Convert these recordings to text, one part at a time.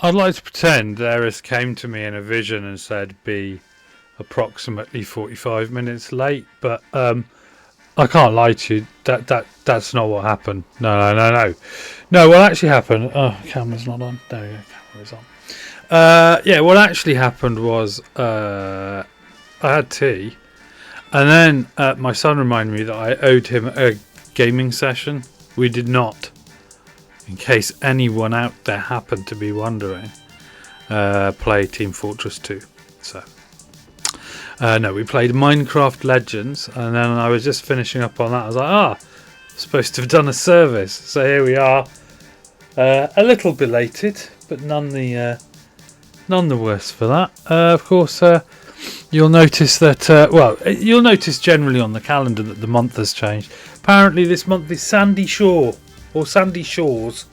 I'd like to pretend Eris came to me in a vision and said be approximately 45 minutes late, but I can't lie to you. That's not what happened. No. No, what actually happened? Oh, camera's not on. There we go. Camera's on. Yeah, what actually happened was I had tea, and then my son reminded me that I owed him a gaming session. We did not. In case anyone out there happened to be wondering, play Team Fortress 2. So, no, we played Minecraft Legends, and then I was just finishing up on that. I was like, supposed to have done a service. So here we are, a little belated, but none the worse for that. Of course, you'll notice that, you'll notice generally on the calendar that the month has changed. Apparently this month is Sandy Shore. Or Sandy Shores.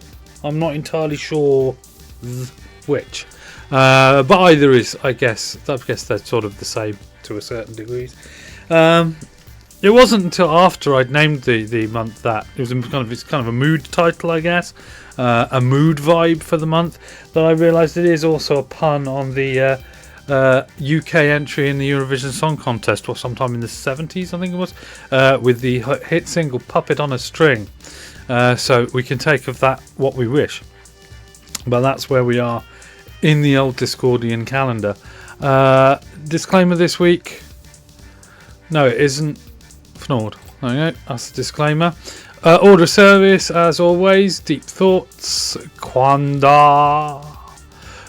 I'm not entirely sure which. But either is, I guess they're sort of the same to a certain degree. It wasn't until after I'd named the month that it's kind of a mood title, I guess, a mood vibe for the month, that I realised it is also a pun on the UK entry in the Eurovision Song Contest, or sometime in the 70s, I think it was, with the hit single "Puppet on a String." So we can take of that what we wish, but that's where we are in the old Discordian calendar. Disclaimer this week. No, it isn't. Fnord. Okay, that's the disclaimer. Order of service, as always. Deep thoughts. Quanda.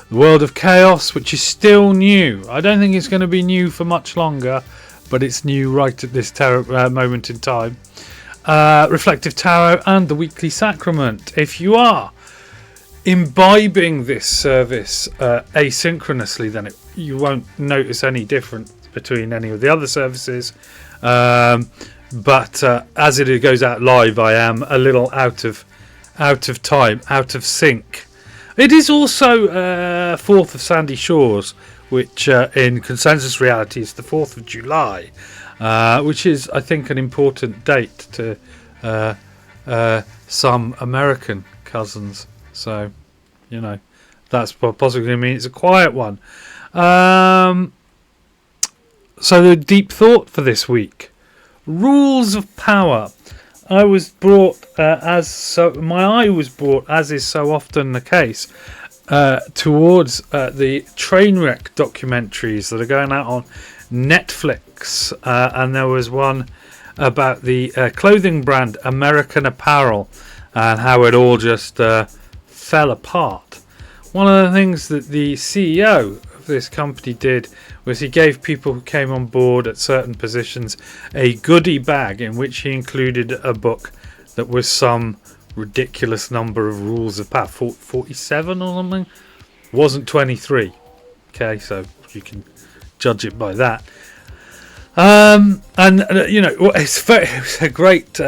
The world of chaos, which is still new. I don't think it's going to be new for much longer, but it's new right at this moment in time. Reflective Tarot, and the Weekly Sacrament. If you are imbibing this service asynchronously, then you won't notice any difference between any of the other services. But as it goes out live, I am a little out of time, out of sync. It is also 4th of Sandy Shores, which in consensus reality is the 4th of July. Which is, I think, an important date to some American cousins. So, that's possibly going to mean it's a quiet one. So the deep thought for this week: rules of power. I was brought, my eye was brought, as is so often the case, towards the Trainwreck documentaries that are going out on Netflix, and there was one about the clothing brand American Apparel and how it all just fell apart. One of the things that the CEO of this company did was he gave people who came on board at certain positions a goodie bag in which he included a book that was some ridiculous number of rules of power, 47 or something. Wasn't 23. Okay, so you can judge it by that. It's a great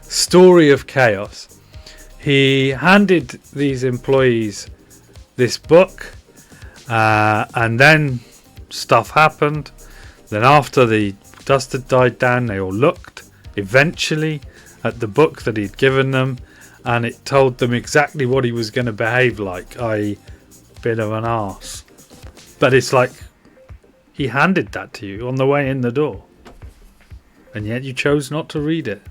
story of chaos. He handed these employees this book, and then stuff happened. Then after the dust had died down, they all looked eventually at the book that he'd given them, and it told them exactly what he was going to behave like, i.e. bit of an arse. But it's like, he handed that to you on the way in the door, and yet you chose not to read it.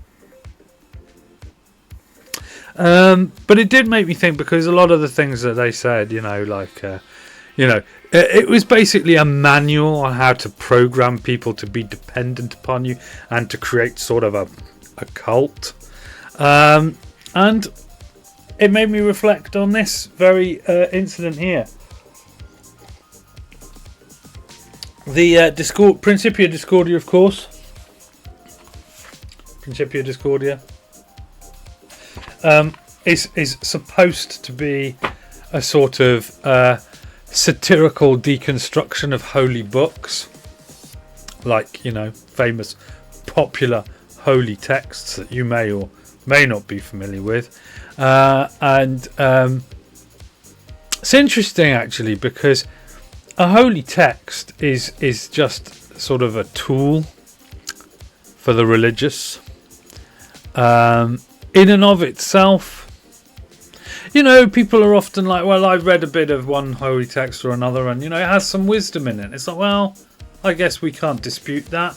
But it did make me think, because a lot of the things that they said, it was basically a manual on how to program people to be dependent upon you and to create sort of a cult. And it made me reflect on this very incident here. The Principia Discordia, of course. Principia Discordia is supposed to be a sort of satirical deconstruction of holy books, like, famous popular holy texts that you may or may not be familiar with. And it's interesting, actually, because a holy text is just sort of a tool for the religious. In and of itself, people are often like, well, I've read a bit of one holy text or another, and it has some wisdom in it. It's like, well, I guess we can't dispute that,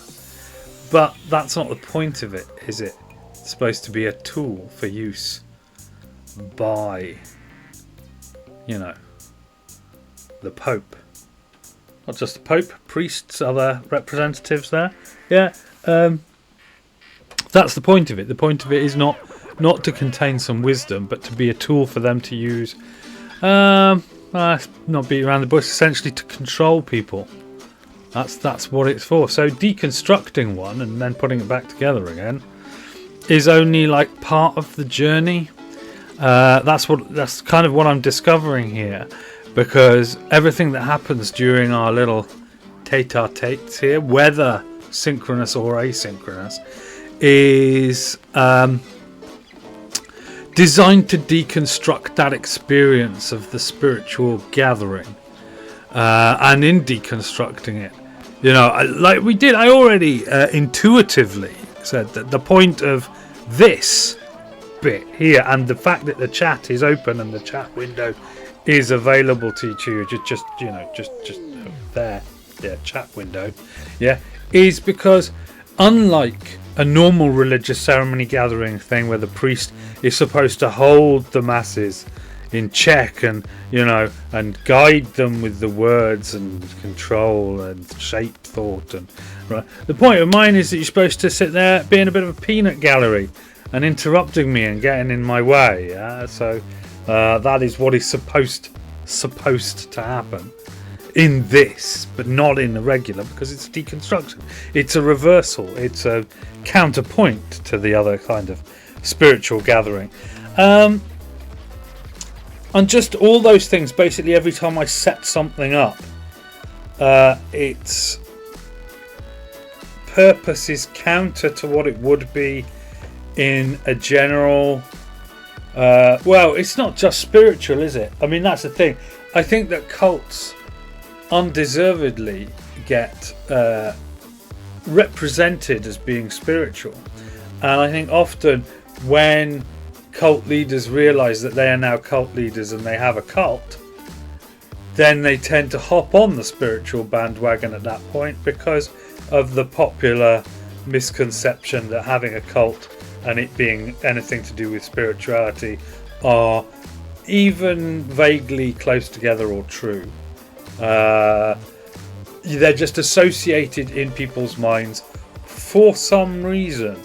but that's not the point of it, is it? It's supposed to be a tool for use by, the Pope. Not just the Pope, priests, other representatives there. Yeah, that's the point of it. The point of it is not to contain some wisdom, but to be a tool for them to use. Not beat around the bush. Essentially, to control people. That's what it's for. So deconstructing one and then putting it back together again is only like part of the journey. That's kind of what I'm discovering here. Because everything that happens during our little tete-a-tetes here, whether synchronous or asynchronous, is designed to deconstruct that experience of the spiritual gathering. And in deconstructing it, like we did, I already intuitively said that the point of this bit here and the fact that the chat is open and the chat window is available to you, just there, chat window, is because unlike a normal religious ceremony gathering thing where the priest is supposed to hold the masses in check and and guide them with the words and control and shape thought, and right, the point of mine is that you're supposed to sit there being a bit of a peanut gallery and interrupting me and getting in my way. So that is what is supposed to happen in this, but not in the regular, because it's deconstruction. It's a reversal. It's a counterpoint to the other kind of spiritual gathering. And just all those things, basically every time I set something up, its purpose is counter to what it would be in a general... well, it's not just spiritual, is it? I mean, that's the thing. I think that cults undeservedly get represented as being spiritual. And I think often when cult leaders realise that they are now cult leaders and they have a cult, then they tend to hop on the spiritual bandwagon at that point because of the popular misconception that having a cult and it being anything to do with spirituality are even vaguely close together or true. They're just associated in people's minds for some reason.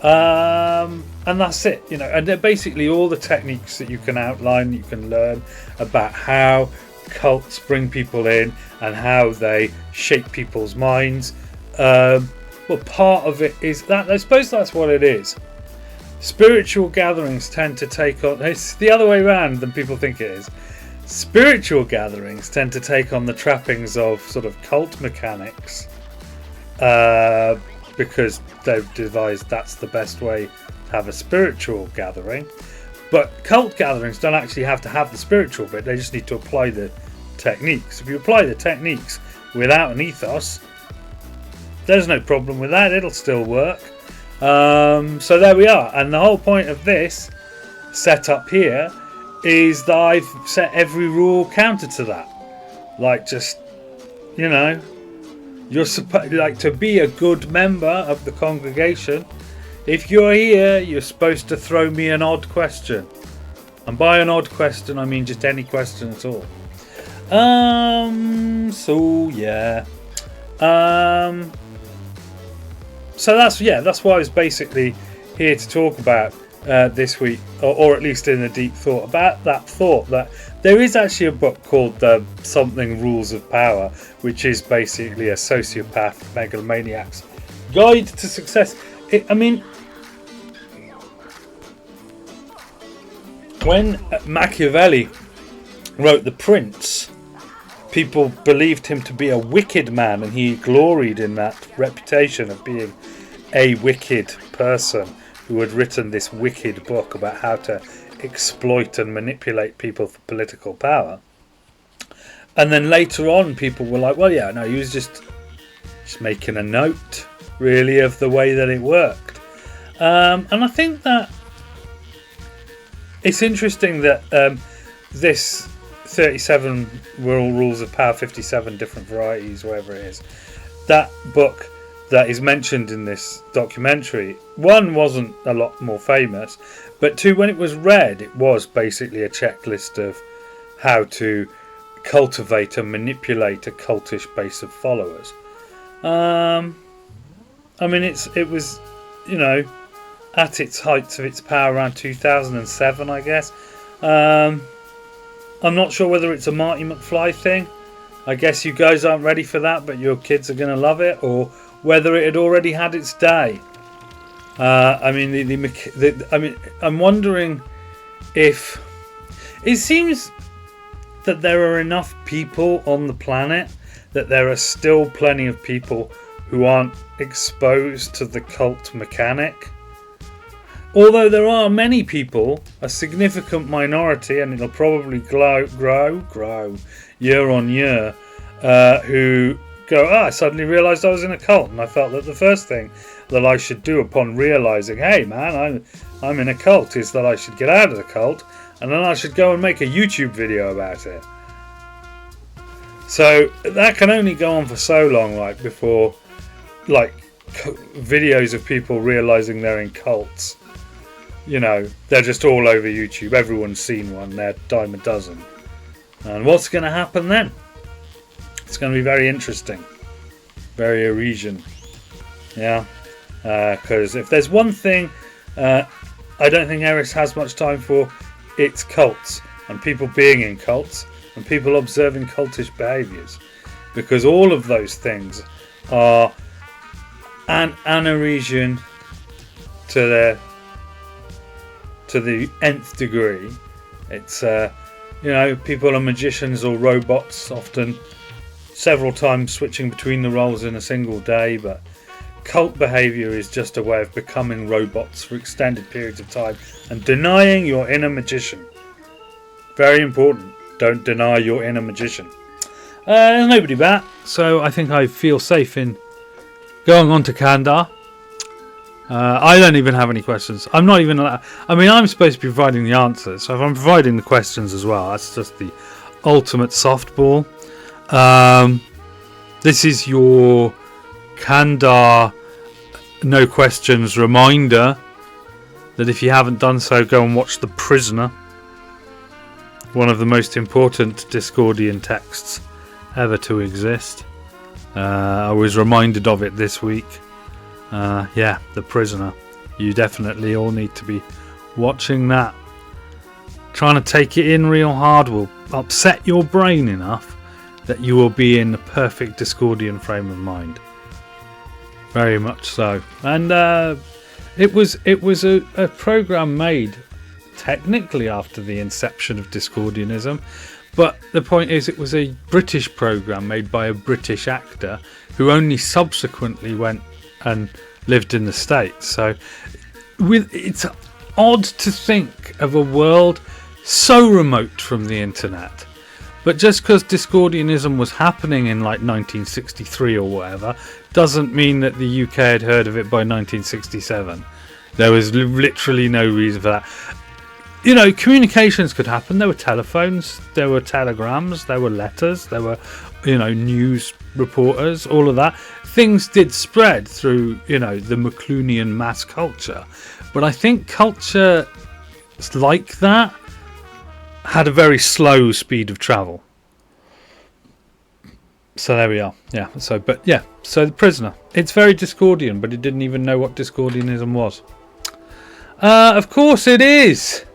And that's it, and they're basically all the techniques that you can outline, you can learn about how cults bring people in and how they shape people's minds. Well, part of it is that, I suppose that's what it is. Spiritual gatherings tend to take on, it's the other way around than people think it is. Spiritual gatherings tend to take on the trappings of sort of cult mechanics, because they've devised that's the best way to have a spiritual gathering. But cult gatherings don't actually have to have the spiritual bit, they just need to apply the techniques. If you apply the techniques without an ethos, there's no problem with that, it'll still work. So there we are, and the whole point of this setup here is that I've set every rule counter to that. Like, just, you're supposed, like, to be a good member of the congregation, if you're here, you're supposed to throw me an odd question. And by an odd question, I mean just any question at all. So yeah. So that's why I was basically here to talk about this week, or at least in a deep thought about that thought that there is actually a book called Something Rules of Power, which is basically a sociopath megalomaniac's guide to success. When Machiavelli wrote The Prince, people believed him to be a wicked man, and he gloried in that reputation of being a wicked person who had written this wicked book about how to exploit and manipulate people for political power. And then later on, people were like, well, yeah, no, he was just making a note, really, of the way that it worked. And I think that it's interesting that this 37 World Rules of Power, 57 different varieties, whatever it is, that book that is mentioned in this documentary, one, wasn't a lot more famous, but two, when it was read, it was basically a checklist of how to cultivate and manipulate a cultish base of followers. I mean, it was, you know, at its height of its power around 2007, I guess. I'm not sure whether it's a Marty McFly thing. I guess you guys aren't ready for that, but your kids are going to love it, or whether it had already had its day. I mean, I'm wondering if it seems that there are enough people on the planet that there are still plenty of people who aren't exposed to the cult mechanic. Although there are many people, a significant minority, and it'll probably grow year on year, who go, I suddenly realised I was in a cult, and I felt that the first thing that I should do upon realising, hey man, I'm in a cult, is that I should get out of the cult, and then I should go and make a YouTube video about it. So that can only go on for so long, like before, like videos of people realising they're in cults. You know, they're just all over YouTube. Everyone's seen one. They're a dime a dozen. And what's going to happen then? It's going to be very interesting. Very Erisian. Yeah. Because if there's one thing I don't think Eris has much time for, it's cults. And people being in cults. And people observing cultish behaviours. Because all of those things are an Erisian to the nth degree. It's you know, people are magicians or robots, often several times switching between the roles in a single day, but cult behaviour is just a way of becoming robots for extended periods of time and denying your inner magician. Very important. Don't deny your inner magician. There's nobody back, so I think I feel safe in going on to Kandar. I don't even have any questions. I'm not even allowed. I mean, I'm supposed to be providing the answers, so if I'm providing the questions as well, that's just the ultimate softball. This is your Kandar no questions reminder that if you haven't done so, go and watch The Prisoner, one of the most important Discordian texts ever to exist. I was reminded of it this week. Yeah, The Prisoner. You definitely all need to be watching that. Trying to take it in real hard will upset your brain enough that you will be in the perfect Discordian frame of mind. Very much so. And it was a program made technically after the inception of Discordianism, but the point is it was a British program made by a British actor who only subsequently went and lived in the States. So it's odd to think of a world so remote from the internet, but just because Discordianism was happening in like 1963 or whatever doesn't mean that the UK had heard of it by 1967. There was literally no reason for that. You know, communications could happen. There were telephones, there were telegrams, there were letters, there were, you know, news reporters, all of that. Things did spread through, you know, the Maclunian mass culture. But I think culture like that had a very slow speed of travel. So there we are. Yeah. So The Prisoner. It's very Discordian, but it didn't even know what Discordianism was. Of course it is.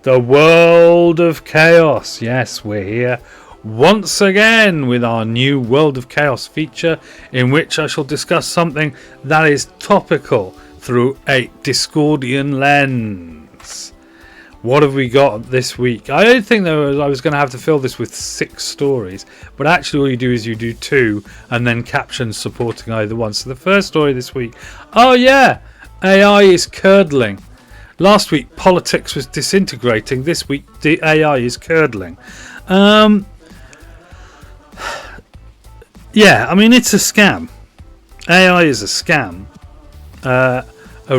The World of Chaos. Yes, we're here once again with our new World of Chaos feature, in which I shall discuss something that is topical through a Discordian lens. What have we got this week? I don't think I was going to have to fill this with 6 stories, but actually all you do is you do 2 and then captions supporting either one. So the first story this week, oh yeah, AI is curdling. Last week politics was disintegrating. This week the AI is curdling. Yeah, I mean, it's a scam. AI is a scam. A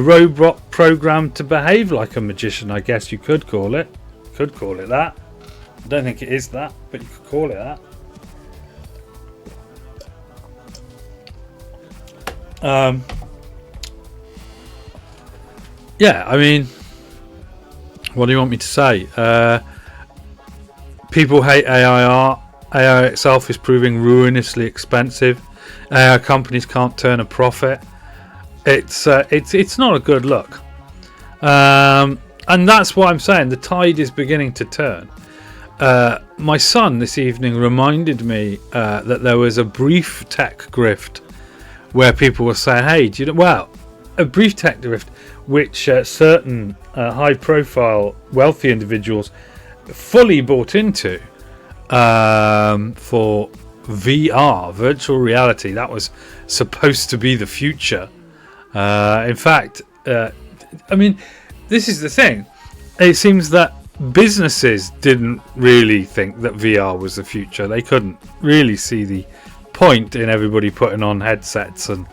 robot programmed to behave like a magician, I guess you could call it. Could call it that. I don't think it is that, but you could call it that. Yeah, I mean, what do you want me to say? People hate AI art. AI itself is proving ruinously expensive. AI companies can't turn a profit. It's not a good look. And that's what I'm saying. The tide is beginning to turn. My son this evening reminded me that there was a brief tech grift where people were saying, hey, do you know, well, a brief tech grift which certain high-profile wealthy individuals fully bought into for VR, virtual reality. That was supposed to be the future. In fact, I mean, this is the thing. It seems that businesses didn't really think that VR was the future. They couldn't really see the point in everybody putting on headsets and,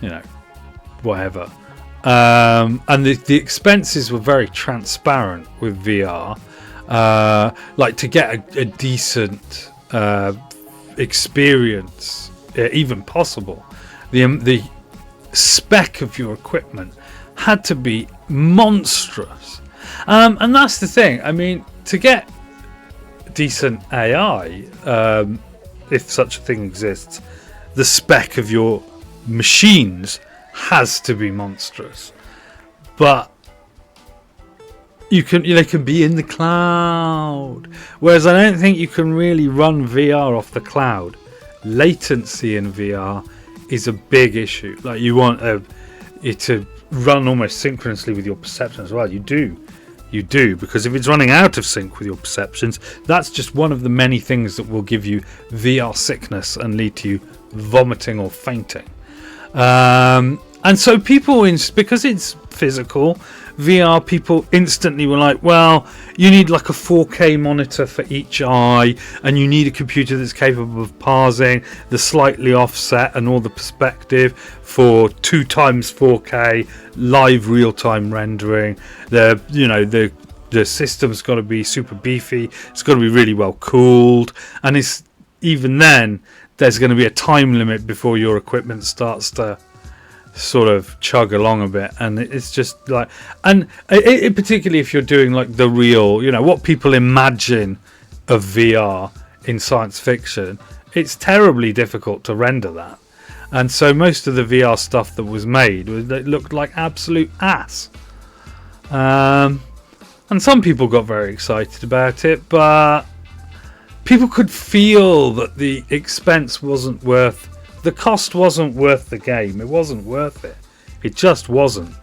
you know, whatever. And the expenses were very transparent with VR. Like to get a decent experience, even possible, the spec of your equipment had to be monstrous. And that's the thing. I mean, to get decent AI, if such a thing exists, the spec of your machines has to be monstrous. But they can be in the cloud, whereas I don't think you can really run VR off the cloud. Latency in VR is a big issue. Like, you want it to run almost synchronously with your perception as well. You do, because if it's running out of sync with your perceptions, that's just one of the many things that will give you VR sickness and lead to you vomiting or fainting. And so people, because it's physical VR, people instantly were like, well, you need like a 4K monitor for each eye, and you need a computer that's capable of parsing the slightly offset and all the perspective for 2 times 4K live real-time rendering. The system's got to be super beefy. It's got to be really well cooled, and even then there's going to be a time limit before your equipment starts to sort of chug along a bit. And it's just like, and it, particularly if you're doing like the real, what people imagine of VR in science fiction, it's terribly difficult to render that. And so most of the VR stuff that was made looked like absolute ass. And some people got very excited about it, but people could feel that the expense wasn't worth, the cost wasn't worth the game. It wasn't worth it. It just wasn't.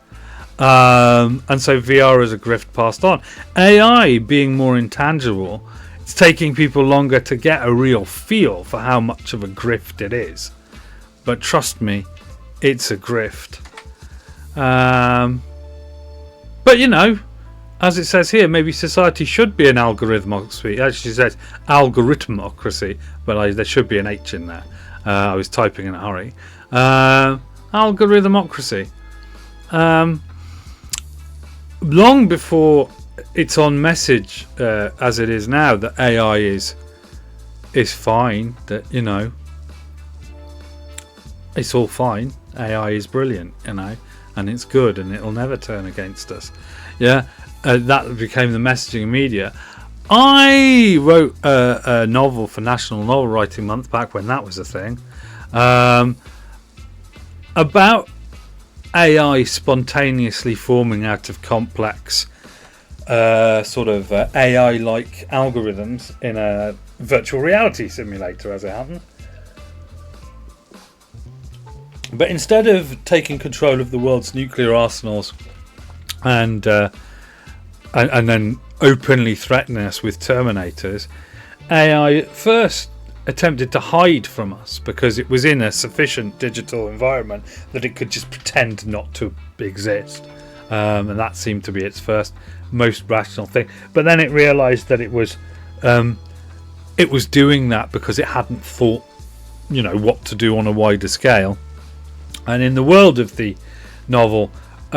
And so VR as a grift passed on. AI being more intangible, it's taking people longer to get a real feel for how much of a grift it is. But trust me, it's a grift. But as it says here, maybe society should be an algorithmocracy. It actually says algorithmocracy, but there should be an H in there. I was typing in a hurry. Algorithmocracy. Long before it's on message, as it is now, that AI is fine. That it's all fine. AI is brilliant, and it's good, and it'll never turn against us. Yeah, that became the messaging media. I wrote a novel for National Novel Writing Month back when that was a thing, about AI spontaneously forming out of complex sort of AI-like algorithms in a virtual reality simulator, as it happened. But instead of taking control of the world's nuclear arsenals and then openly threatening us with Terminators, AI first attempted to hide from us because it was in a sufficient digital environment that it could just pretend not to exist, and that seemed to be its first most rational thing. But then it realized that it was doing that because it hadn't thought what to do on a wider scale. And in the world of the novel,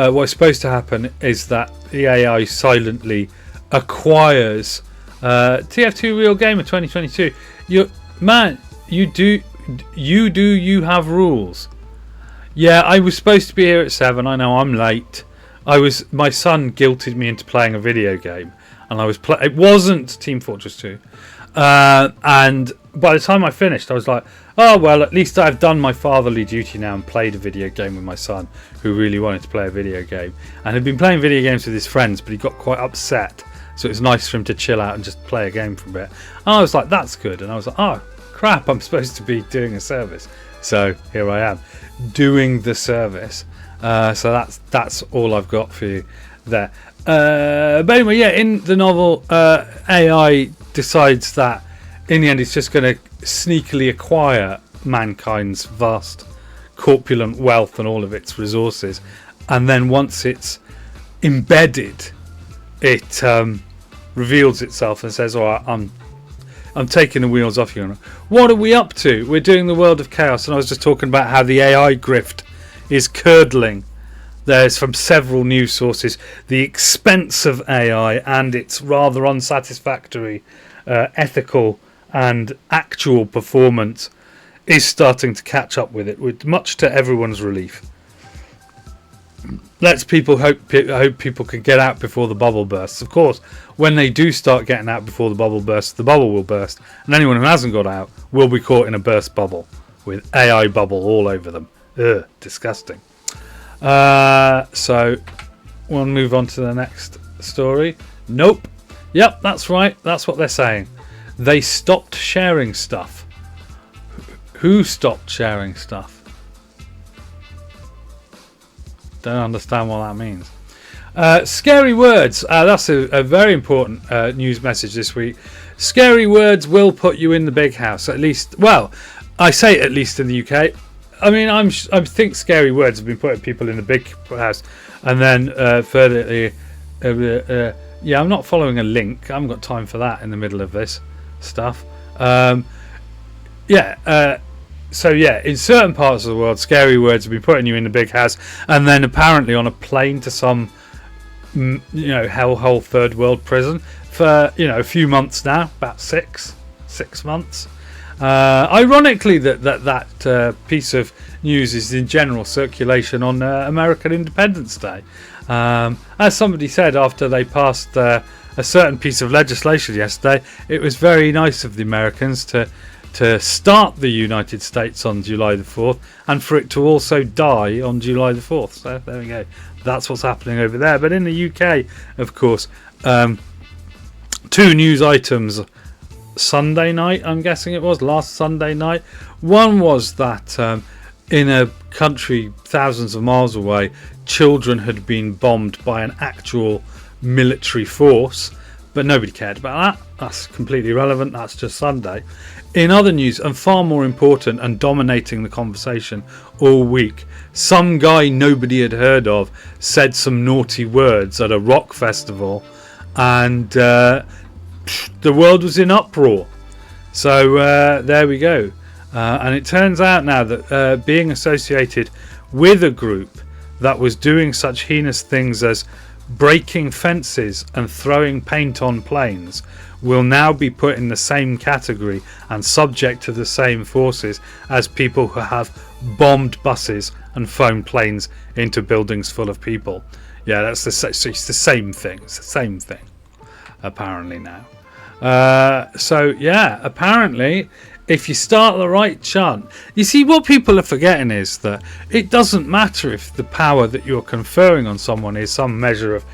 what's supposed to happen is that the AI silently acquires TF2 Real Gamer 2022. You have rules. Yeah, I was supposed to be here at 7. I know I'm late. My son guilted me into playing a video game, and it wasn't Team Fortress 2. And by the time I finished, I was like, oh well, at least I've done my fatherly duty now and played a video game with my son, who really wanted to play a video game and had been playing video games with his friends, but he got quite upset, so it was nice for him to chill out and just play a game for a bit. And I was like, that's good. And I was like, oh crap, I'm supposed to be doing a service, so here I am doing the service. So that's all I've got for you there. But anyway, yeah, in the novel, AI decides that in the end it's just going to sneakily acquire mankind's vast corpulent wealth and all of its resources, and then once it's embedded, it reveals itself and says, all right, I'm taking the wheels off you. What are we up to? We're doing the world of chaos. And I was just talking about how the AI grift is curdling. There's from several news sources the expense of AI and its rather unsatisfactory ethical and actual performance is starting to catch up with it, with much to everyone's relief. Let's hope people can get out before the bubble bursts. Of course, when they do start getting out before the bubble bursts, the bubble will burst, and anyone who hasn't got out will be caught in a burst bubble with AI bubble all over them. Ugh, disgusting. So we'll move on to the next story. Nope. Yep, that's right. That's what they're saying. They stopped sharing stuff. Who stopped sharing stuff? Don't understand what that means. Scary words. That's a very important news message this week. Scary words will put you in the big house. At least, well, I say at least in the UK. I mean, I think scary words have been putting people in the big house. And then further, yeah, I'm not following a link. I haven't got time for that in the middle of this stuff. So yeah, in certain parts of the world, scary words have been putting you in the big house, and then apparently on a plane to some, hellhole third world prison for a few months now, about six months. Ironically, that piece of news is in general circulation on American Independence Day. As somebody said after they passed a certain piece of legislation yesterday, it was very nice of the Americans to start the United States on July the 4th and for it to also die on July the 4th. So there we go. That's what's happening over there. But in the UK, of course, 2 news items Sunday night, I'm guessing it was, last Sunday night. One was that in a country thousands of miles away, children had been bombed by an actual military force, but nobody cared about that. That's completely irrelevant. That's just Sunday. In other news, and far more important and dominating the conversation all week, some guy nobody had heard of said some naughty words at a rock festival, and the world was in uproar. So there we go. And it turns out now that being associated with a group that was doing such heinous things as breaking fences and throwing paint on planes will now be put in the same category and subject to the same forces as people who have bombed buses and flown planes into buildings full of people. Yeah, it's the same thing. It's the same thing, apparently now. So yeah, apparently, if you start the right chant, you see what people are forgetting is that it doesn't matter if the power that you're conferring on someone is some measure of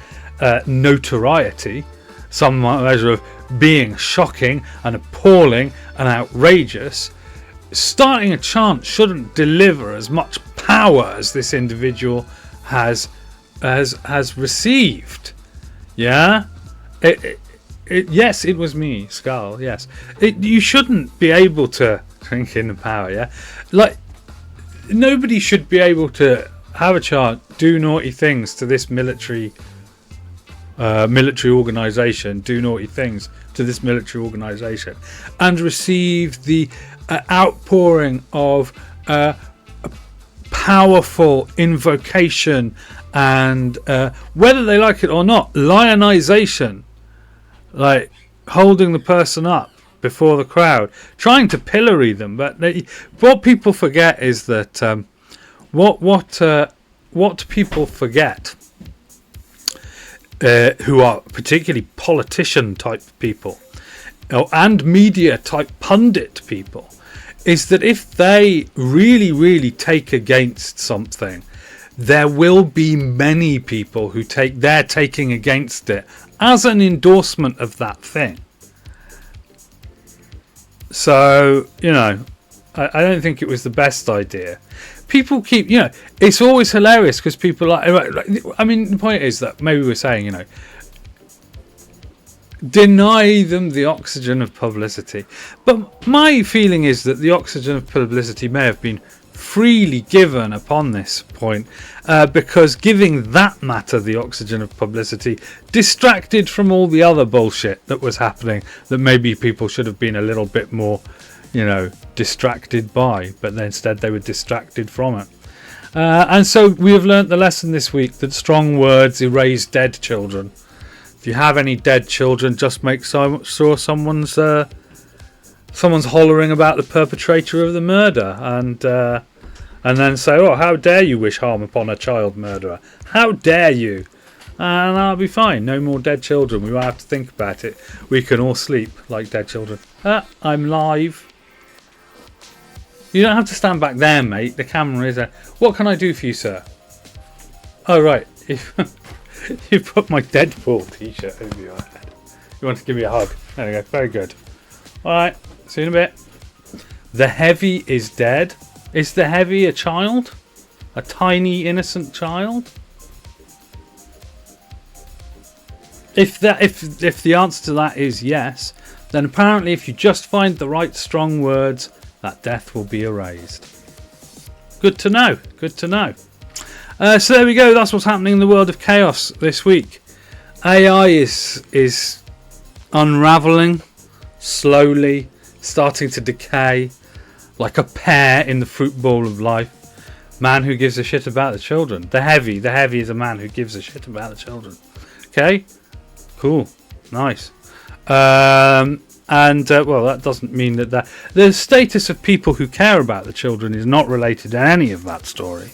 notoriety, some measure of being shocking and appalling and outrageous. Starting a chant shouldn't deliver as much power as this individual has received. Yeah, yes, it was me, Skull. Yes, you shouldn't be able to drink in the power. Yeah, like nobody should be able to have a chant, do naughty things to this military organisation, do naughty things to this military organisation, and receive the outpouring of powerful invocation and whether they like it or not, lionization, like holding the person up before the crowd, trying to pillory them. But what people forget is that what people forget, who are particularly politician type people and media type pundit people, is that if they really take against something, there will be many people who they're taking against it as an endorsement of that thing. So, I don't think it was the best idea. People keep, it's always hilarious because people the point is that maybe we're saying, deny them the oxygen of publicity. But my feeling is that the oxygen of publicity may have been freely given upon this point, because giving that matter the oxygen of publicity distracted from all the other bullshit that was happening that maybe people should have been a little bit more, distracted by, but then instead they were distracted from it. And so we have learnt the lesson this week that strong words erase dead children. If you have any dead children, just make sure someone's hollering about the perpetrator of the murder, and then say, "Oh, how dare you wish harm upon a child murderer? How dare you?" And I'll be fine. No more dead children. We won't have to think about it. We can all sleep like dead children. I'm live. You don't have to stand back there, mate. The camera is there. What can I do for you, sir? Oh, right. You put my Deadpool t-shirt over your head. You want to give me a hug? There we go. Very good. Alright. See you in a bit. The heavy is dead. Is the heavy a child? A tiny innocent child? If the answer to that is yes, then apparently if you just find the right strong words, that death will be erased. Good to know. Good to know. So there we go. That's what's happening in the world of chaos this week. AI is unraveling slowly, starting to decay like a pear in the fruit bowl of life. Man who gives a shit about the children. The heavy is a man who gives a shit about the children. Okay, cool, nice. Well, that doesn't mean that the status of people who care about the children is not related to any of that story.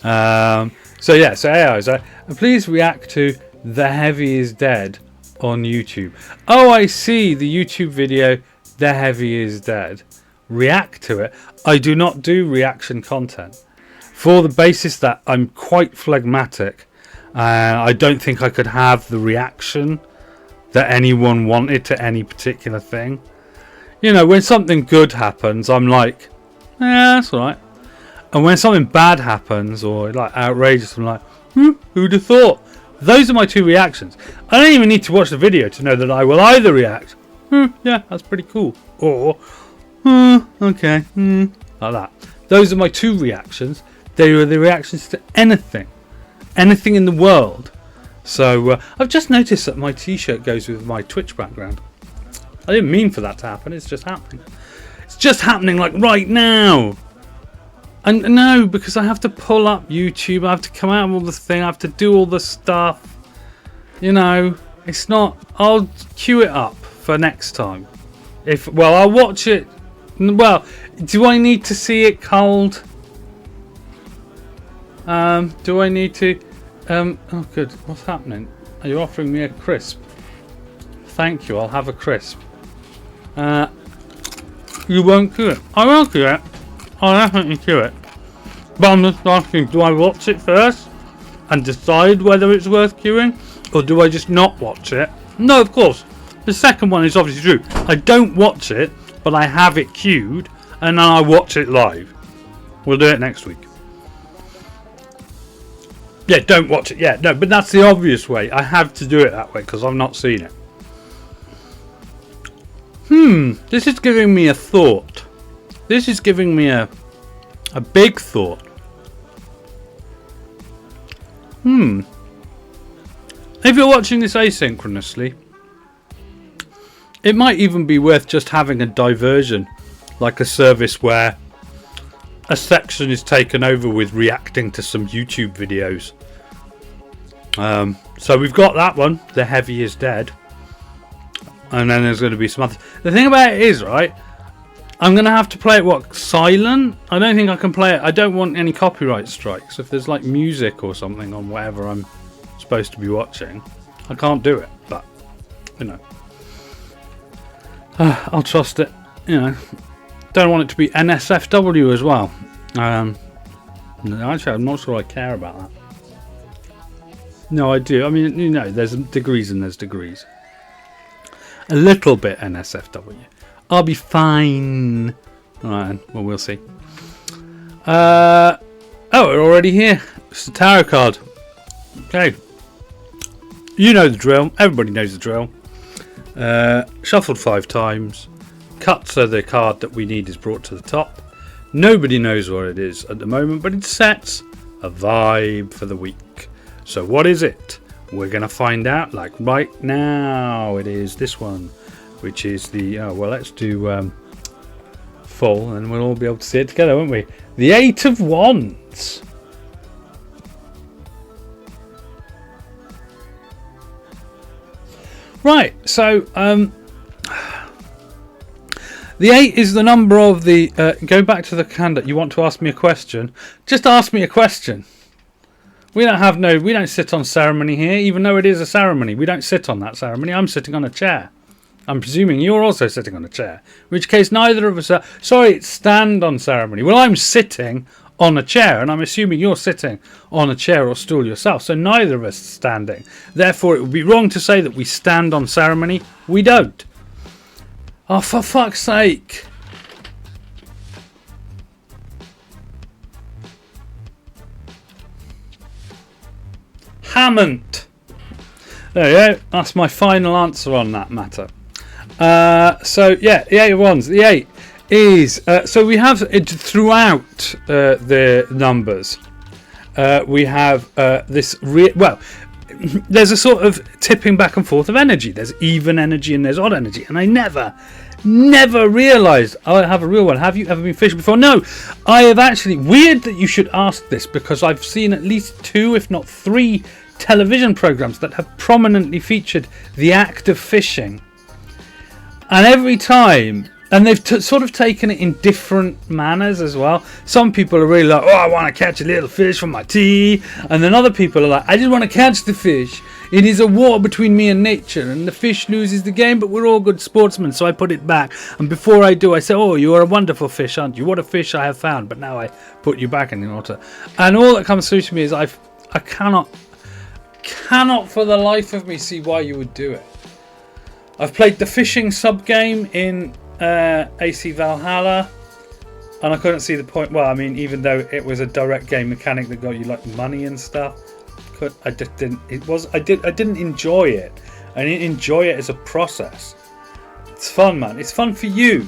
So AI. Please react to The Heavy is Dead on YouTube. Oh, I see the YouTube video The Heavy is Dead. React to it. I do not do reaction content for the basis that I'm quite phlegmatic. I don't think I could have the reaction that anyone wanted to any particular thing. When something good happens, I'm like, that's alright. And when something bad happens or like outrageous, I'm like, who'd have thought? Those are my two reactions. I don't even need to watch the video to know that I will either react, yeah, that's pretty cool, or okay, like that. Those are my two reactions. They are the reactions to anything in the world. So I've just noticed that my t-shirt goes with my Twitch background. I didn't mean for that to happen. It's just happening. It's just happening like right now. And no, because I have to pull up YouTube. I have to come out of all the thing. I have to do all the stuff. It's not. I'll queue it up for next time. I'll watch it. Well, do I need to see it cold? Do I need to? Oh, good. What's happening? Are you offering me a crisp? Thank you. I'll have a crisp. You won't queue it. I will queue it. I'll definitely queue it. But I'm just asking, do I watch it first and decide whether it's worth queuing? Or do I just not watch it? No, of course. The second one is obviously true. I don't watch it, but I have it queued and then I watch it live. We'll do it next week. Yeah, don't watch it. Yeah, no, but that's the obvious way. I have to do it that way because I've not seen it. This is giving me a thought. This is giving me a big thought. If you're watching this asynchronously, it might even be worth just having a diversion, like a service where a section is taken over with reacting to some YouTube videos. So we've got that one, The Heavy is Dead. And then there's going to be some other... The thing about it is, right, I'm going to have to play it, silent? I don't think I can play it. I don't want any copyright strikes. If there's like music or something on whatever I'm supposed to be watching, I can't do it. But, you know, I'll trust it. You know, don't want it to be NSFW as well. Actually, I'm not sure I care about that. No, I do. I mean, you know, there's degrees and there's degrees. A little bit NSFW. I'll be fine. Alright, well, we'll see. Oh, we're already here. It's the tarot card. Okay. You know the drill. Everybody knows the drill. Shuffled 5 times. Cut so the card that we need is brought to the top. Nobody knows what it is at the moment, but it sets a vibe for the week. So what is it? We're going to find out like right now. It is this one, which is the... Oh, well, let's do full and we'll all be able to see it together, won't we? The 8 of Wands. Right, so the 8 is the number of the... go back to the candidate. You want to ask me a question? Just ask me a question. We don't sit on ceremony here, even though it is a ceremony. We don't sit on that ceremony. I'm sitting on a chair. I'm presuming you're also sitting on a chair. In which case, neither of us are... Sorry, it's stand on ceremony. Well, I'm sitting on a chair, and I'm assuming you're sitting on a chair or stool yourself. So neither of us is standing. Therefore, it would be wrong to say that we stand on ceremony. We don't. Oh, for fuck's sake. Hammond. There you go. That's my final answer on that matter. So yeah, the 8 of Wands. The 8 is so we have it throughout the numbers. We have this. There's a sort of tipping back and forth of energy. There's even energy and there's odd energy, and I never realised I have a real one. Have you ever been fishing before? No, I have actually. Weird that you should ask this because I've seen at least 2, if not 3, television programs that have prominently featured the act of fishing, and every time, and they've sort of taken it in different manners as well. Some people are really like, oh, I want to catch a little fish from my tee, and then other people are like, I just want to catch the fish. It is a war between me and nature, and the fish loses the game, but we're all good sportsmen, so I put it back. And before I do, I say, oh, you are a wonderful fish, aren't you? What a fish I have found, but now I put you back in the water. And all that comes through to me is I cannot for the life of me see why you would do it. I've played the fishing sub game in AC Valhalla, and I couldn't see the point. Well, I mean, even though it was a direct game mechanic that got you like money and stuff, I didn't enjoy it. I didn't enjoy it as a process. It's fun, man. It's fun for you.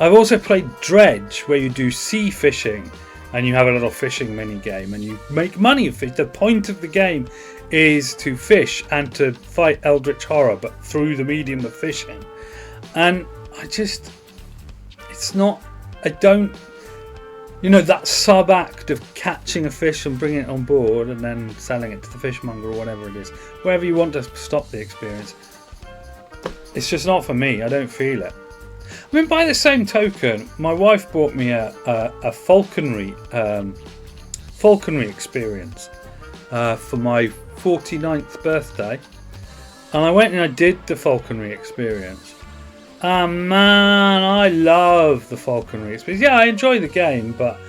I've also played Dredge, where you do sea fishing and you have a little fishing mini game and you make money of fish. The point of the game is to fish and to fight eldritch horror, but through the medium of fishing. And that sub act of catching a fish and bringing it on board and then selling it to the fishmonger or whatever it is, wherever you want to stop the experience, it's just not for me. I don't feel it. I mean, by the same token, my wife bought me a falconry experience for my 49th birthday, and I went and I did the falconry experience. And man, I love the falconry experience. Yeah, I enjoy the game, but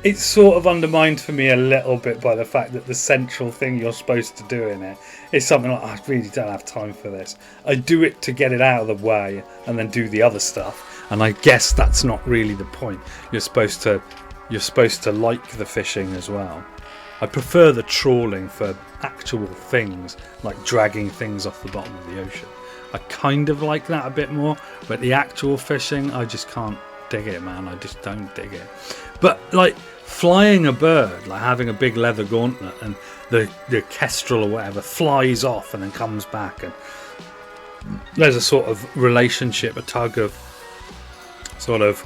it's sort of undermined for me a little bit by the fact that the central thing you're supposed to do in it is something like, I really don't have time for this. I do it to get it out of the way and then do the other stuff. And I guess that's not really the point. You're supposed to like the fishing as well. I prefer the trawling for actual things, like dragging things off the bottom of the ocean. I kind of like that a bit more, but the actual fishing, I just can't dig it, man. I just don't dig it. But like flying a bird, like having a big leather gauntlet and the kestrel or whatever flies off and then comes back, and there's a sort of relationship, a tug of sort of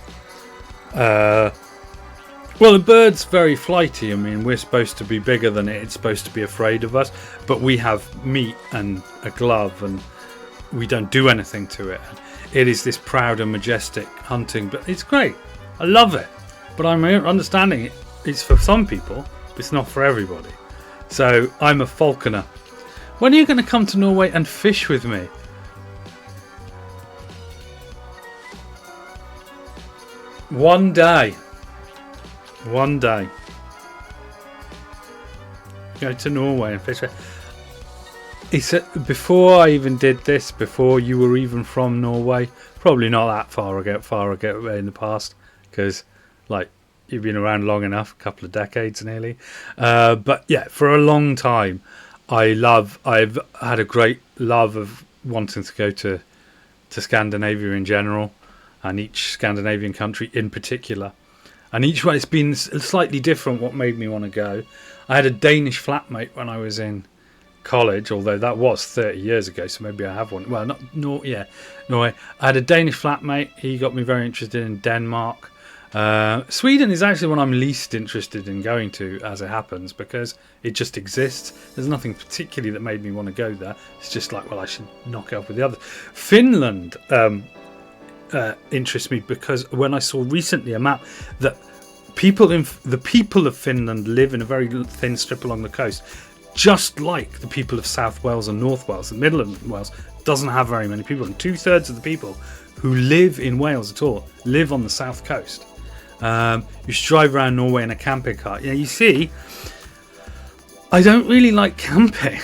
Well, the bird's very flighty. I mean, we're supposed to be bigger than it. It's supposed to be afraid of us. But we have meat and a glove, and we don't do anything to it. It is this proud and majestic hunting, but it's great. I love it. But I'm understanding it's for some people. It's not for everybody. So I'm a falconer. When are you going to come to Norway and fish with me? One day. Go to Norway and fish. He said before I even did this, before you were even from Norway, probably not that far ago in the past, because like you've been around long enough, a couple of decades nearly. But yeah, for a long time, I've had a great love of wanting to go to Scandinavia in general, and each Scandinavian country in particular. And each one, it's been slightly different what made me want to go. I had a Danish flatmate when I was in college, although that was 30 years ago, so maybe I have one. Well, Norway. I had a Danish flatmate. He got me very interested in Denmark. Sweden is actually one I'm least interested in going to, as it happens, because it just exists. There's nothing particularly that made me want to go there. It's just like, well, I should knock it off with the others. Finland interests me because when I saw recently a map that the people of Finland live in a very thin strip along the coast, just like the people of South Wales and North Wales. The middle of Wales doesn't have very many people, and 2/3 of the people who live in Wales at all live on the south coast. You should drive around Norway in a camping car. Yeah, you see, I don't really like camping.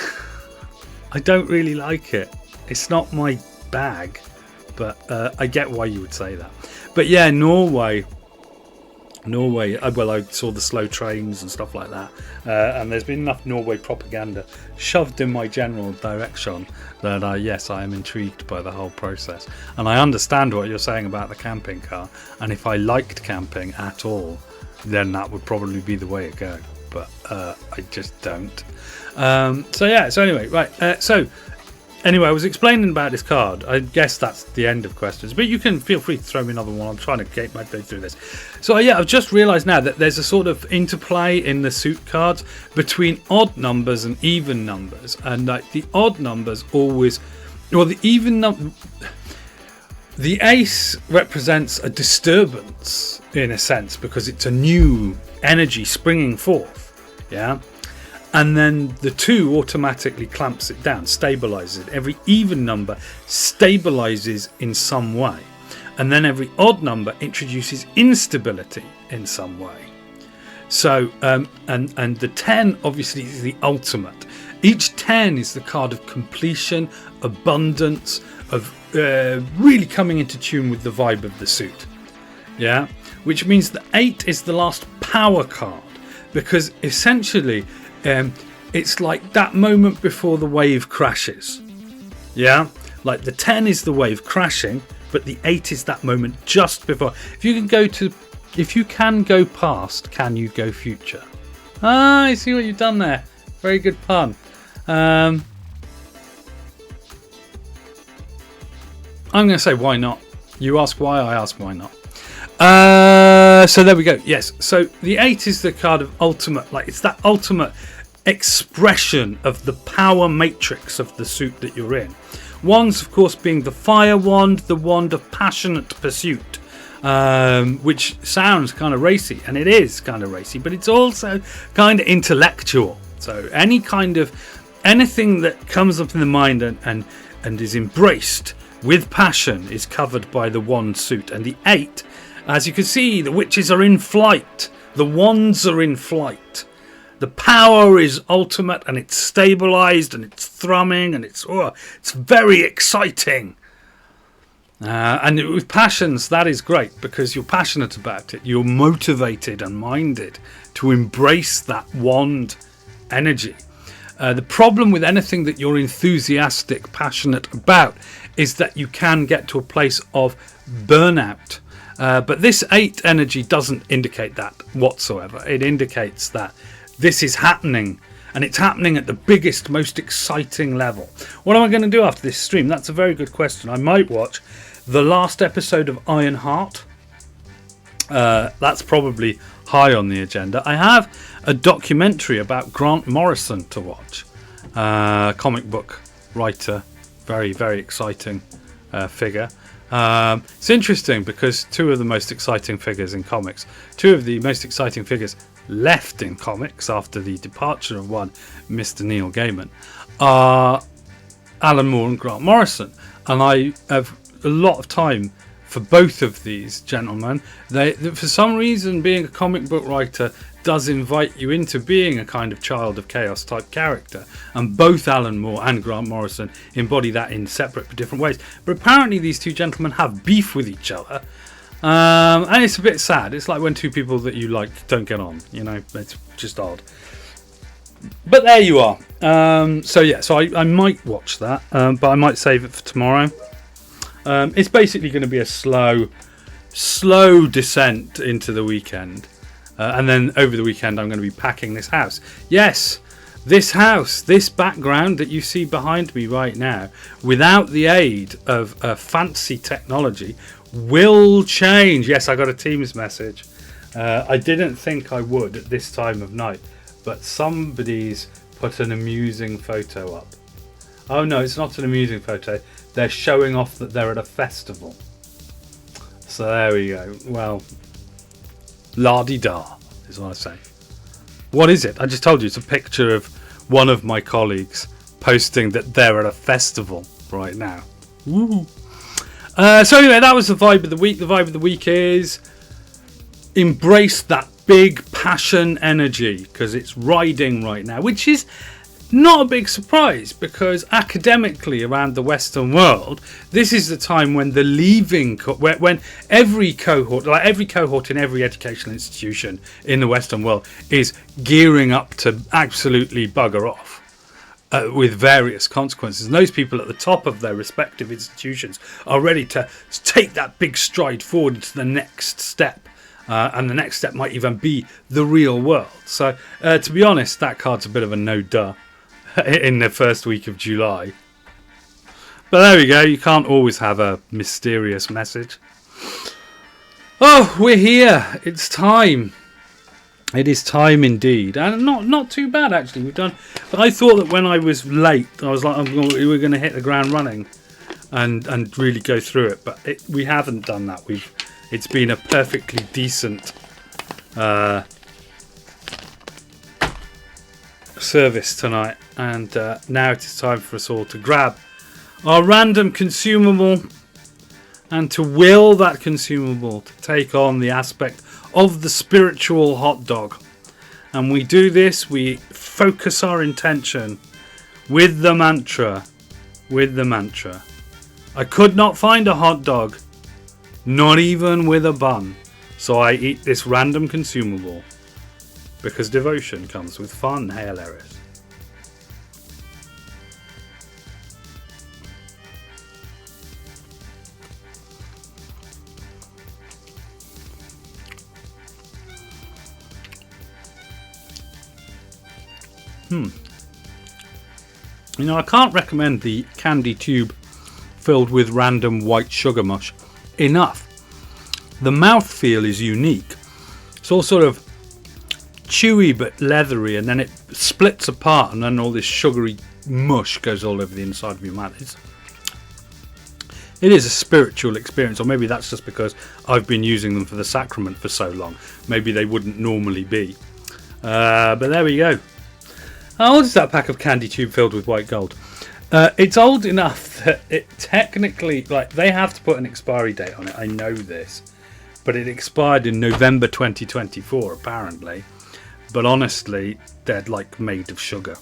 I don't really like it. It's not my bag. But I get why you would say that. But yeah, Norway. Well, I saw the slow trains and stuff like that. And there's been enough Norway propaganda shoved in my general direction that, yes, I am intrigued by the whole process. And I understand what you're saying about the camping car. And if I liked camping at all, then that would probably be the way to go. But I just don't. So anyway, right. Anyway, I was explaining about this card. I guess that's the end of questions, but you can feel free to throw me another one. I'm trying to get my way through this. So yeah, I've just realised now that there's a sort of interplay in the suit cards between odd numbers and even numbers, and like the odd numbers always, well, the even number. The ace represents a disturbance in a sense because it's a new energy springing forth, yeah. And then the 2 automatically clamps it down, stabilizes it. Every even number stabilizes in some way. And then every odd number introduces instability in some way. So, and the 10 obviously is the ultimate. Each 10 is the card of completion, abundance, of really coming into tune with the vibe of the suit. Yeah? Which means the 8 is the last power card. Because essentially, it's like that moment before the wave crashes. Yeah, like the 10 is the wave crashing, but the 8 is that moment just before. If you can go past, can you go future? Ah, I see what you've done there. Very good pun. I'm going to say why not. You ask why, I ask why not. So there we go. Yes. So the 8 is the card of ultimate, like it's that ultimate expression of the power matrix of the suit that you're in. Wands, of course, being the fire wand, the wand of passionate pursuit, which sounds kind of racy, and it is kind of racy, but it's also kind of intellectual. So anything that comes up in the mind and is embraced with passion is covered by the wand suit. And the 8, as you can see, the witches are in flight. The wands are in flight. The power is ultimate, and it's stabilized, and it's thrumming, and it's very exciting. And with passions, that is great because you're passionate about it. You're motivated and minded to embrace that wand energy. The problem with anything that you're enthusiastic, passionate about is that you can get to a place of burnout. But this 8 energy doesn't indicate that whatsoever. It indicates that this is happening, and it's happening at the biggest, most exciting level. What am I going to do after this stream? That's a very good question. I might watch the last episode of Iron Heart. That's probably high on the agenda. I have a documentary about Grant Morrison to watch. Comic book writer, very, very exciting figure. It's interesting because two of the most exciting figures in comics, two of the most exciting figures left in comics after the departure of one, Mr. Neil Gaiman, are Alan Moore and Grant Morrison. And I have a lot of time for both of these gentlemen. They, for some reason, being a comic book writer does invite you into being a kind of child of chaos type character, and both Alan Moore and Grant Morrison embody that in separate but different ways. But apparently these two gentlemen have beef with each other, and it's a bit sad. It's like when two people that you like don't get on, you know, it's just odd. But there you are. So I might watch that, but I might save it for tomorrow. It's basically going to be a slow descent into the weekend. And then over the weekend, I'm going to be packing this house. Yes, this house, this background that you see behind me right now, without the aid of fancy technology, will change. Yes, I got a Teams message. I didn't think I would at this time of night, but somebody's put an amusing photo up. Oh no, it's not an amusing photo. They're showing off that they're at a festival. So there we go. Well, la-di-da is what I say. What is it? I just told you it's a picture of one of my colleagues posting that they're at a festival right now. Woo. So anyway, that was the vibe of the week. The vibe of the week is embrace that big passion energy, because it's riding right now, which is not a big surprise, because academically around the Western world, this is the time when the leaving, when every cohort, like every cohort in every educational institution in the Western world, is gearing up to absolutely bugger off with various consequences. And those people at the top of their respective institutions are ready to take that big stride forward into the next step. And the next step might even be the real world. So, to be honest, that card's a bit of a no-duh in the first week of July. But there we go. You can't always have a mysterious message. Oh, we're here. It's time. It is time indeed. And not too bad, actually. We've done. But I thought that when I was late, I was like, we're going to hit the ground running and really go through it. But we haven't done that. It's been a perfectly decent service tonight, and now it is time for us all to grab our random consumable and to will that consumable to take on the aspect of the spiritual hot dog. And we do this, we focus our intention with the mantra. I could not find a hot dog, not even with a bun, so I eat this random consumable, because devotion comes with fun. Hail Eris. You know, I can't recommend the candy tube filled with random white sugar mush enough. The mouthfeel is unique. It's all sort of chewy but leathery, and then it splits apart, and then all this sugary mush goes all over the inside of your mouth. It is a spiritual experience, or maybe that's just because I've been using them for the sacrament for so long. Maybe they wouldn't normally be. But there we go. How old is that pack of candy tube filled with white gold? It's old enough that it technically, like, they have to put an expiry date on it. I know this. But it expired in November 2024, apparently. But honestly, they're like made of sugar.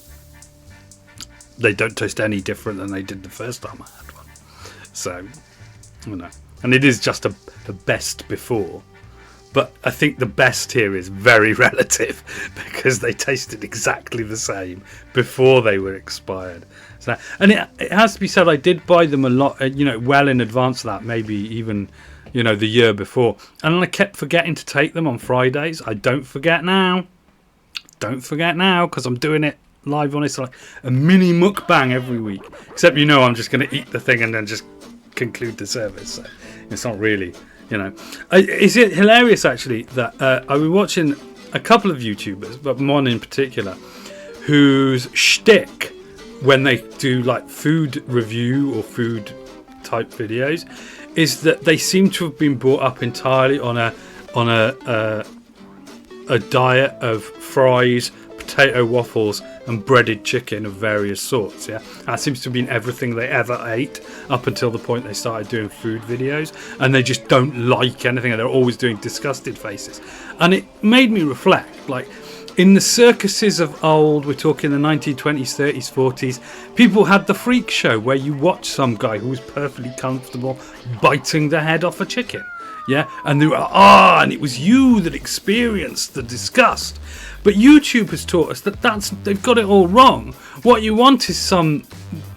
They don't taste any different than they did the first time I had one. So, you know. And it is just the best before. But I think the best here is very relative, because they tasted exactly the same before they were expired. So, and it has to be said, I did buy them a lot, well in advance of that, maybe even, the year before. And I kept forgetting to take them on Fridays. I don't forget now. Because I'm doing it live on it. It's like a mini mukbang every week. Except, I'm just going to eat the thing and then just conclude the service. So it's not really, you know. Is it hilarious actually that I've been watching a couple of YouTubers, but one in particular, whose shtick when they do like food review or food type videos is that they seem to have been brought up entirely on a diet of fries, potato waffles and breaded chicken of various sorts. Yeah, that seems to have been everything they ever ate up until the point they started doing food videos, and they just don't like anything, and they're always doing disgusted faces. And it made me reflect, like, in the circuses of old, we're talking the 1920s, 30s, 40s, people had the freak show where you watch some guy who was perfectly comfortable biting the head off a chicken. Yeah, and they were, and it was you that experienced the disgust. But YouTube has taught us that they've got it all wrong. What you want is some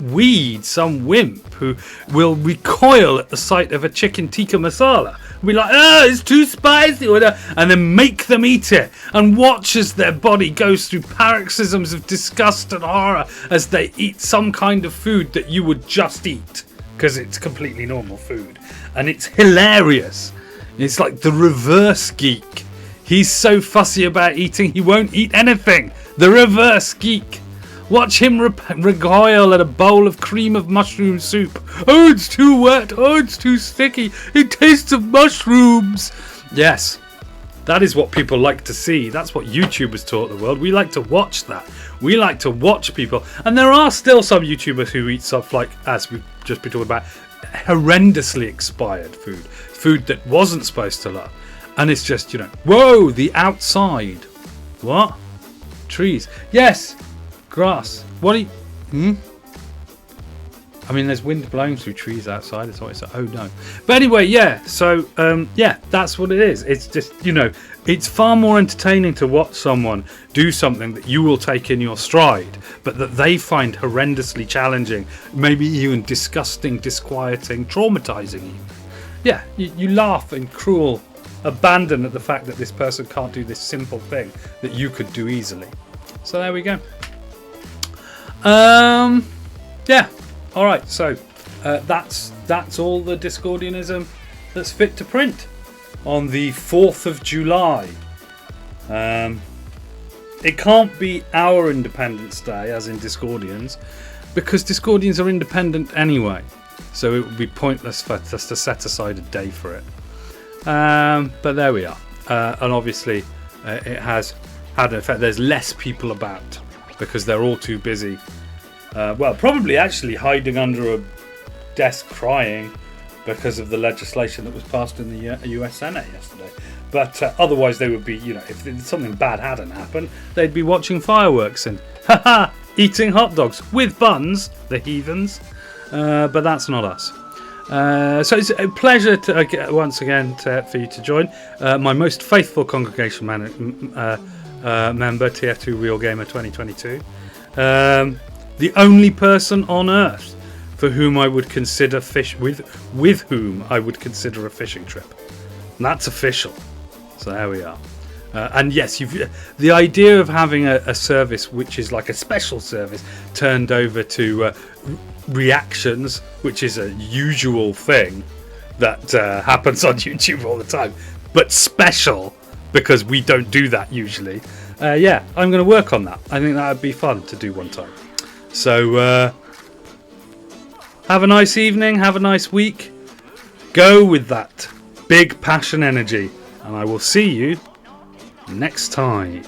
weed, some wimp who will recoil at the sight of a chicken tikka masala. Be like, it's too spicy, and then make them eat it and watch as their body goes through paroxysms of disgust and horror as they eat some kind of food that you would just eat because it's completely normal food. And it's hilarious. It's like the reverse geek. He's so fussy about eating, he won't eat anything. The reverse geek. Watch him recoil at a bowl of cream of mushroom soup. Oh, it's too wet. Oh, it's too sticky. It tastes of mushrooms. Yes, that is what people like to see. That's what YouTubers taught the world. We like to watch that. We like to watch people. And there are still some YouTubers who eat stuff like, as we've just been talking about, horrendously expired food. Food that wasn't supposed to love. And it's just, whoa, the outside. What? Trees. Yes. Grass. What are you... I mean, there's wind blowing through trees outside. It's always like, oh no. But anyway, yeah. So, that's what it is. It's just, it's far more entertaining to watch someone do something that you will take in your stride, but that they find horrendously challenging, maybe even disgusting, disquieting, traumatizing you. Yeah, you laugh in cruel abandon at the fact that this person can't do this simple thing that you could do easily. So there we go. Yeah. All right. So that's all the Discordianism that's fit to print on the 4th of July. It can't be our Independence Day, as in Discordians, because Discordians are independent anyway. So it would be pointless for us to set aside a day for it. But there we are. And obviously it has had an effect. There's less people about because they're all too busy. Probably actually hiding under a desk crying because of the legislation that was passed in the US Senate yesterday. But otherwise they would be, if something bad hadn't happened, they'd be watching fireworks and eating hot dogs with buns, the heathens. But that's not us. So it's a pleasure to once again for you to join my most faithful congregation member, TF2 Real Gamer 2022. The only person on earth for whom I would consider with whom I would consider a fishing trip. And that's official. So there we are. And yes, the idea of having a service which is like a special service turned over to reactions, which is a usual thing that happens on YouTube all the time, but special because we don't do that usually. I'm going to work on that. I think that would be fun to do one time. So have a nice evening, have a nice week. Go with that big passion energy, and I will see you next time.